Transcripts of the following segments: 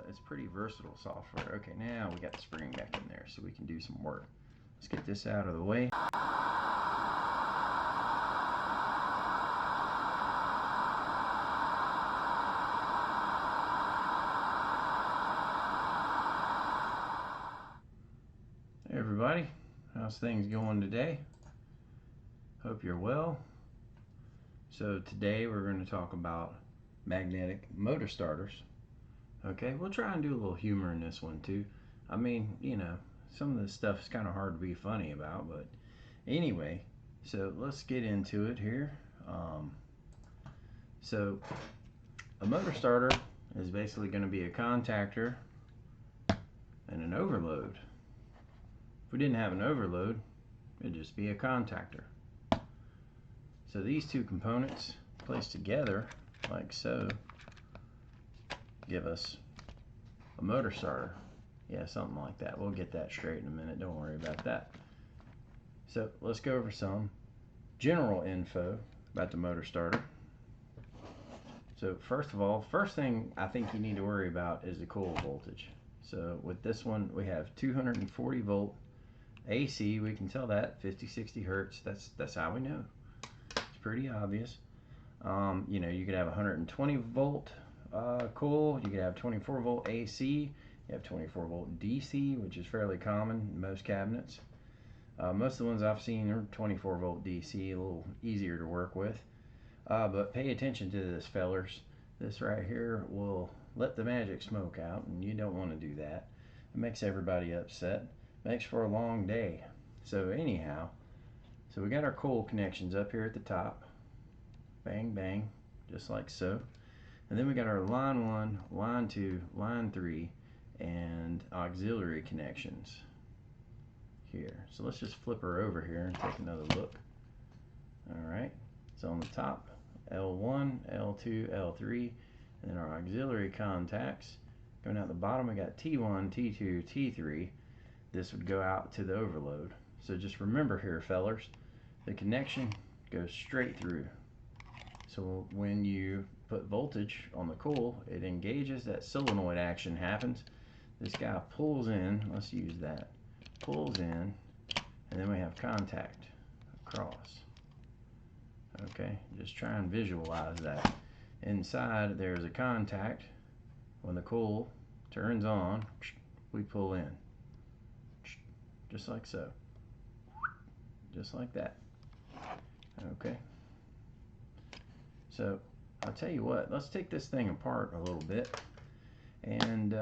It's pretty versatile software. Okay, now we got the spring back in there so we can do some work. Let's get this out of the way. Hey everybody, how's things going today? Hope you're well. So today we're going to talk about magnetic motor starters. Okay, we'll try and do a little humor in this one too. I mean, you know, some of this stuff is kind of hard to be funny about, but anyway, so let's get into it here. So a motor starter is basically going to be a contactor and an overload. If we didn't have an overload, it'd just be a contactor. So these two components placed together like so give us a motor starter. Yeah, something like that. We'll get that straight in a minute. Don't worry about that. So let's go over some general info about the motor starter. So first of all, first thing I think you need to worry about is the coil voltage. So with this one, we have 240 volt AC. We can tell that 50-60 hertz. That's how we know. It's pretty obvious. You know, you could have 120 volt coil. You could have 24 volt AC. You have 24 volt DC, which is fairly common in most cabinets. Most of the ones I've seen are 24 volt DC, a little easier to work with. But pay attention to this, fellers. This right here will let the magic smoke out, and you don't want to do that. It makes everybody upset. Makes for a long day. So anyhow, so we got our coil connections up here at the top. Bang, bang, just like so. And then we got our line 1, line 2, line 3, and auxiliary connections here. So let's just flip her over here and take another look. Alright, so on the top, L1, L2, L3, and then our auxiliary contacts. Going out the bottom, we got T1, T2, T3. This would go out to the overload. So just remember here, fellers, the connection goes straight through. So when you put voltage on the coil, it engages, that solenoid action happens. This guy pulls in, let's use that, pulls in, and then we have contact across. Okay, just try and visualize that. Inside there's a contact. When the coil turns on, we pull in. Just like so. Just like that. Okay. So I'll tell you what, let's take this thing apart a little bit and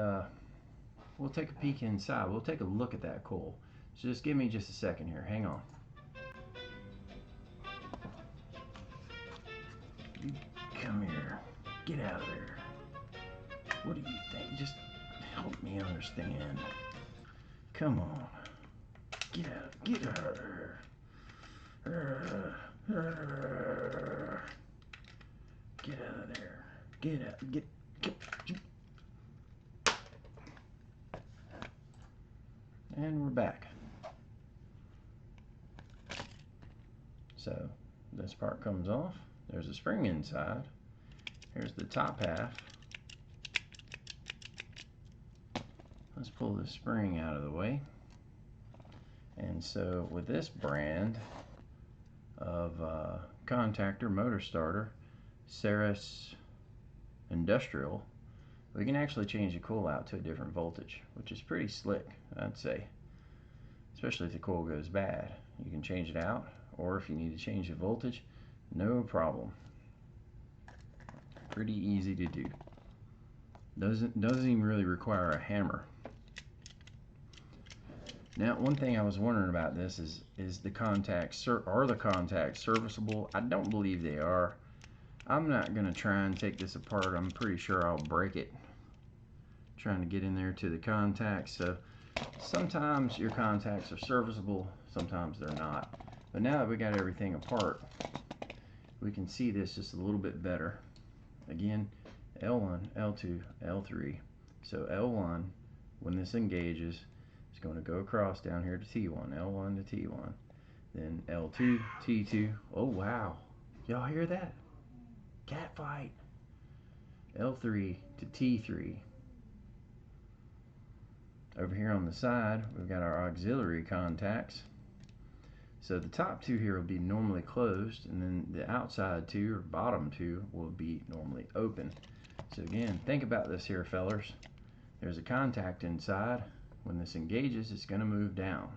we'll take a peek inside. We'll take a look at that coil. So just give me just a second here. Hang on. You come here. Get out of there. What do you think? Just help me understand. Come on. Get out. Get out of there. Get out of there. Get out. Get. And we're back. So this part comes off. There's a spring inside. Here's the top half. Let's pull the spring out of the way. And so with this brand of contactor motor starter, Ceres Industrial, we can actually change the coil out to a different voltage, which is pretty slick, I'd say. Especially if the coil goes bad. You can change it out, or if you need to change the voltage, no problem. Pretty easy to do. Doesn't even really require a hammer. Now, one thing I was wondering about this is the contacts, are the contacts serviceable? I don't believe they are. I'm not going to try and take this apart. I'm pretty sure I'll break it trying to get in there to the contacts. So sometimes your contacts are serviceable, sometimes they're not. But now that we got everything apart, we can see this just a little bit better. Again, L1, L2, L3. So L1, when this engages, it's going to go across down here to T1, L1 to T1. Then L2, T2. Oh wow, y'all hear that? Cat fight. L3 to T3. Over here on the side, we've got our auxiliary contacts. So the top two here will be normally closed, and then the outside two, or bottom two, will be normally open. So again, think about this here, fellers. There's a contact inside. When this engages, it's going to move down.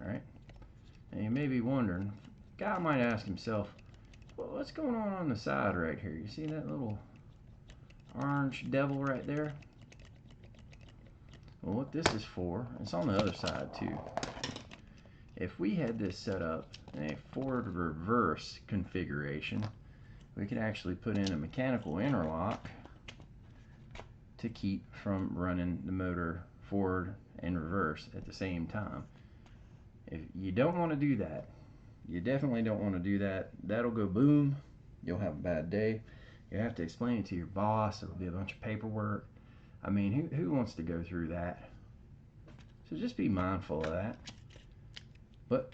Alright? And you may be wondering, a guy might ask himself, well, what's going on the side right here? You see that little orange devil right there? Well, what this is for, it's on the other side too. If we had this set up in a forward reverse configuration, we could actually put in a mechanical interlock to keep from running the motor forward and reverse at the same time. If you don't want to do that, you definitely don't want to do that. That'll go boom. You'll have a bad day. You have to explain it to your boss. It'll be a bunch of paperwork. I mean, who wants to go through that? So just be mindful of that. But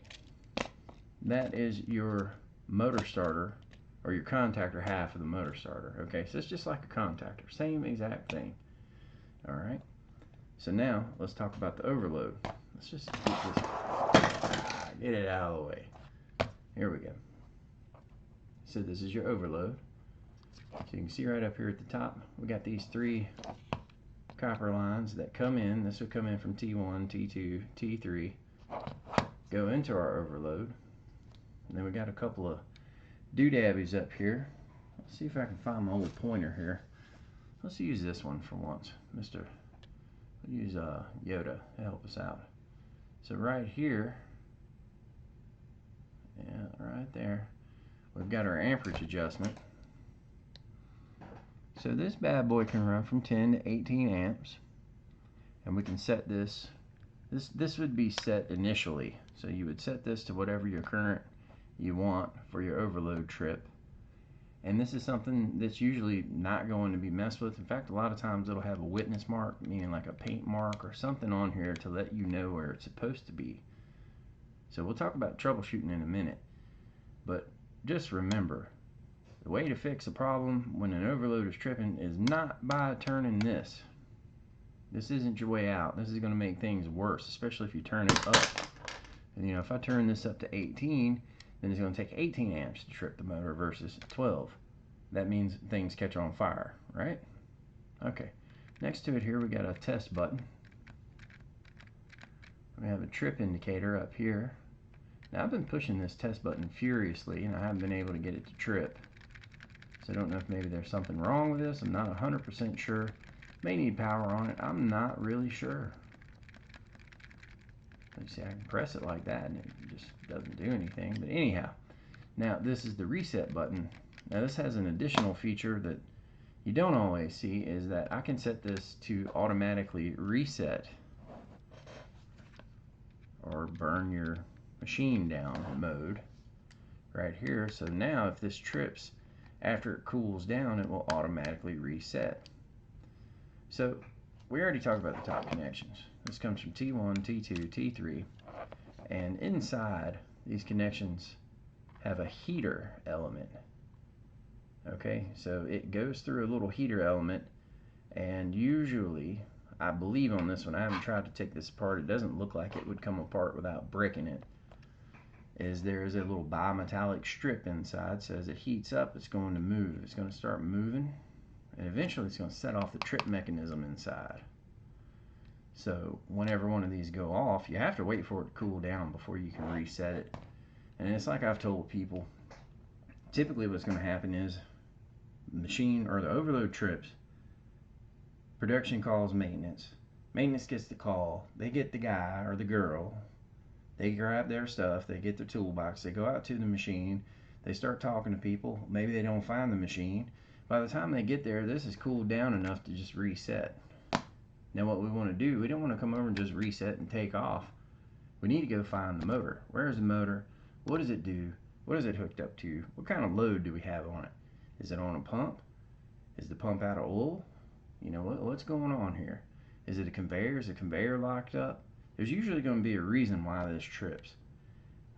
that is your motor starter, or your contactor half of the motor starter. Okay, so it's just like a contactor, same exact thing. All right. So now let's talk about the overload. Let's just get it out of the way. Here we go. So this is your overload. So you can see right up here at the top, we got these three copper lines that come in. This would come in from T1, T2, T3, go into our overload. And then we got a couple of doodabbies up here. Let's see if I can find my old pointer here. Let's use this one for once. We'll use Yoda to help us out. So right here, yeah, right there, we've got our amperage adjustment. So this bad boy can run from 10 to 18 amps, and we can set this would be set initially. So you would set this to whatever your current you want for your overload trip. And this is something that's usually not going to be messed with. In fact, a lot of times it'll have a witness mark, meaning like a paint mark or something on here to let you know where it's supposed to be. So we'll talk about troubleshooting in a minute. But just remember, the way to fix a problem when an overload is tripping is not by turning this. This isn't your way out. This is going to make things worse, especially if you turn it up. And you know, if I turn this up to 18, then it's going to take 18 amps to trip the motor versus 12. That means things catch on fire, right? Okay. Next to it here, we got a test button. We have a trip indicator up here. Now I've been pushing this test button furiously, and I haven't been able to get it to trip. So I don't know if maybe there's something wrong with this. I'm not 100% sure. May need power on it. I'm not really sure. Let's see, I can press it like that and it just doesn't do anything. But anyhow, now this is the reset button. Now this has an additional feature that you don't always see, is that I can set this to automatically reset or burn your machine down mode right here. So now if this trips, after it cools down, it will automatically reset. So we already talked about the top connections. This comes from T1, T2, T3, and inside these connections have a heater element. Okay, so it goes through a little heater element, and usually, I believe on this one, I haven't tried to take this apart, it doesn't look like it would come apart without bricking it, is there is a little bimetallic strip inside. So as it heats up, it's going to move. It's going to start moving, and eventually it's going to set off the trip mechanism inside. So whenever one of these go off, you have to wait for it to cool down before you can reset it. And it's like I've told people, typically what's going to happen is the machine or the overload trips, production calls maintenance. Maintenance gets the call, they get the guy or the girl, they grab their stuff, they get their toolbox, they go out to the machine, they start talking to people, maybe they don't find the machine. By the time they get there, this has cooled down enough to just reset. Now what we want to do, we don't want to come over and just reset and take off. We need to go find the motor. Where is the motor? What does it do? What is it hooked up to? What kind of load do we have on it? Is it on a pump? Is the pump out of oil? You know, what's going on here? Is it a conveyor? Is the conveyor locked up? There's usually going to be a reason why this trips.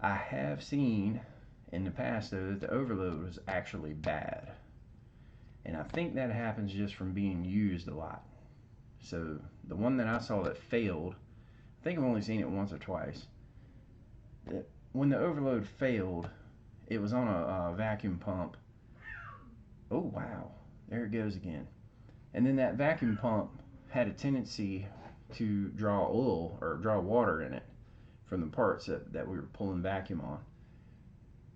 I have seen in the past though that the overload was actually bad. And I think that happens just from being used a lot. So the one that I saw that failed, I think I've only seen it once or twice. When the overload failed, it was on a vacuum pump. Oh wow, there it goes again. And then that vacuum pump had a tendency to draw oil or draw water in it from the parts that we were pulling vacuum on.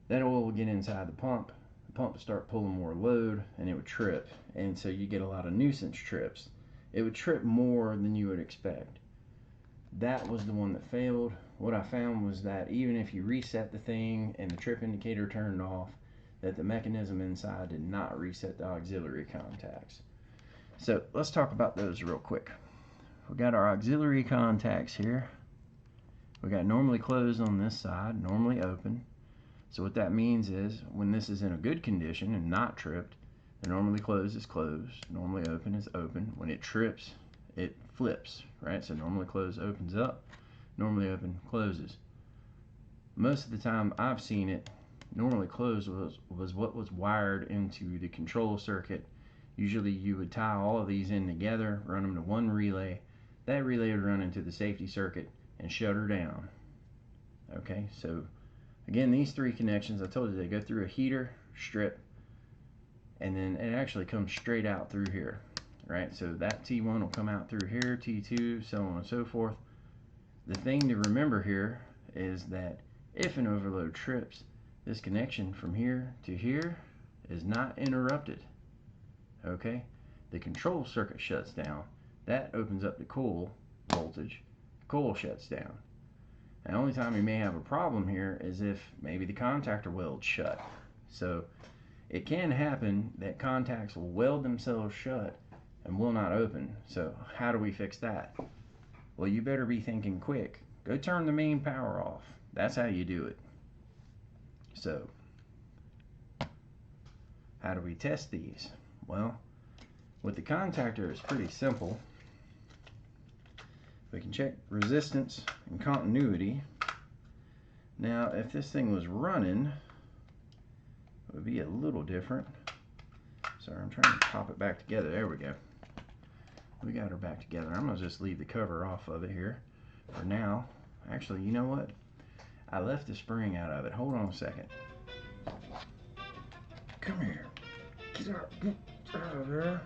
That oil would get inside the pump would start pulling more load, and it would trip. And so you get a lot of nuisance trips. It would trip more than you would expect. That was the one that failed. What I found was that even if you reset the thing and the trip indicator turned off, that the mechanism inside did not reset the auxiliary contacts. So let's talk about those real quick. We got our auxiliary contacts here. We got normally closed on this side, normally open. So what that means is when this is in a good condition and not tripped, the normally closed is closed, normally open is open. When it trips, it flips, right? So normally closed opens up, normally open closes. Most of the time I've seen it, normally closed was what was wired into the control circuit. Usually you would tie all of these in together, run them to one relay. That relay would run into the safety circuit and shut her down. Okay, so again, these three connections, I told you they go through a heater, strip, and then it actually comes straight out through here, right? So that T1 will come out through here, T2, so on and so forth. The thing to remember here is that if an overload trips, this connection from here to here is not interrupted, okay? The control circuit shuts down. That opens up the coil voltage. The coil shuts down. The only time you may have a problem here is if maybe the contactor welds shut. So it can happen that contacts will weld themselves shut and will not open. So how do we fix that? Well, you better be thinking quick. Go turn the main power off. That's how you do it. So how do we test these? Well, with the contactor it's pretty simple. We can check resistance and continuity. Now, if this thing was running, it would be a little different. Sorry, I'm trying to pop it back together. There we go. We got her back together. I'm gonna just leave the cover off of it here for now. Actually, you know what? I left the spring out of it. Hold on a second. Come here. Get out of there.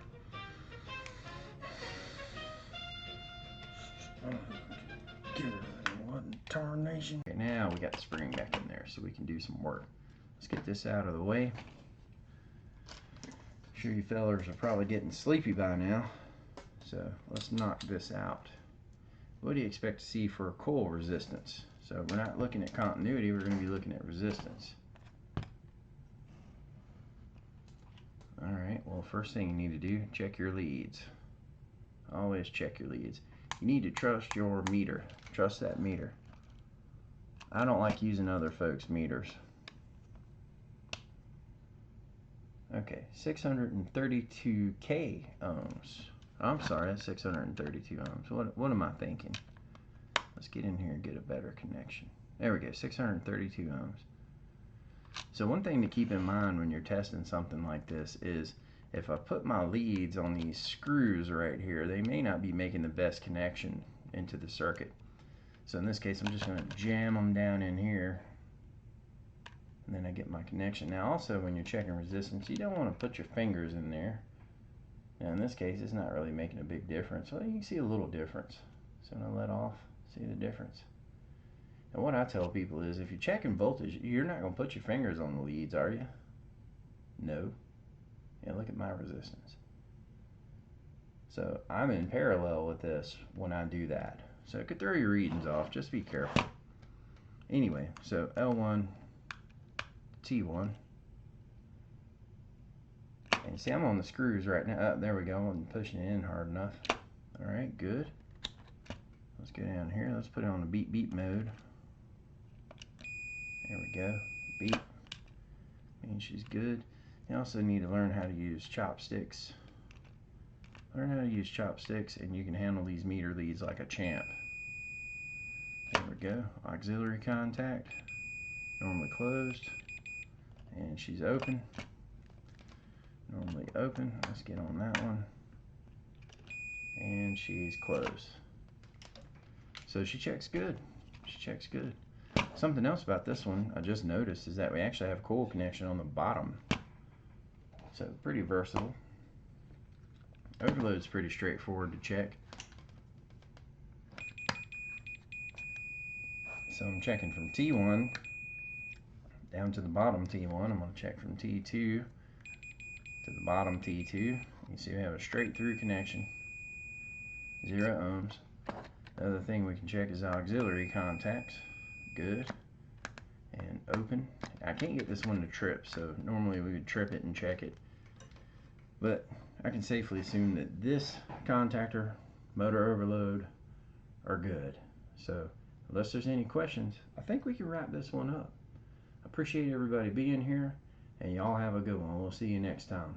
Get her. What in tarnation? Okay, now we got the spring back in there so we can do some work. Let's get this out of the way. I'm sure you fellers are probably getting sleepy by now. So let's knock this out. What do you expect to see for coil resistance? So we're not looking at continuity, we're going to be looking at resistance. Alright, well, first thing you need to do, check your leads. Always check your leads. You need to trust your meter. Trust that meter. I don't like using other folks' meters. Okay, 632K ohms. I'm sorry, that's 632 ohms. What am I thinking? Let's get in here and get a better connection. There we go, 632 ohms. So one thing to keep in mind when you're testing something like this is if I put my leads on these screws right here, they may not be making the best connection into the circuit. So in this case, I'm just going to jam them down in here, and then I get my connection. Now also, when you're checking resistance, you don't want to put your fingers in there. Now in this case, it's not really making a big difference. Well, you can see a little difference. So I'm going to let off, see the difference. And what I tell people is if you're checking voltage, you're not going to put your fingers on the leads, are you? No. Yeah, look at my resistance. So I'm in parallel with this when I do that. So it could throw your readings off, just be careful. Anyway, so L1, T1. And see, I'm on the screws right now. Oh, there we go, I'm pushing it in hard enough. Alright, good. Let's go down here, let's put it on the beep beep mode. There we go, beep. Means she's good. You also need to learn how to use chopsticks. Learn how to use chopsticks and you can handle these meter leads like a champ. There we go, auxiliary contact, normally closed, and she's open. Normally open, let's get on that one. And and she's closed. So she checks good. She checks good. Something else about this one I just noticed is that we actually have coil connection on the bottom. So pretty versatile. Overload's pretty straightforward to check. So I'm checking from T1 down to the bottom T1. I'm going to check from T2 to the bottom T2. You can see we have a straight through connection, 0 ohms. The other thing we can check is auxiliary contacts. Good. And open. I can't get this one to trip, so normally we would trip it and check it. But I can safely assume that this contactor, motor overload are good. So unless there's any questions, I think we can wrap this one up. I appreciate everybody being here, and y'all have a good one. We'll see you next time.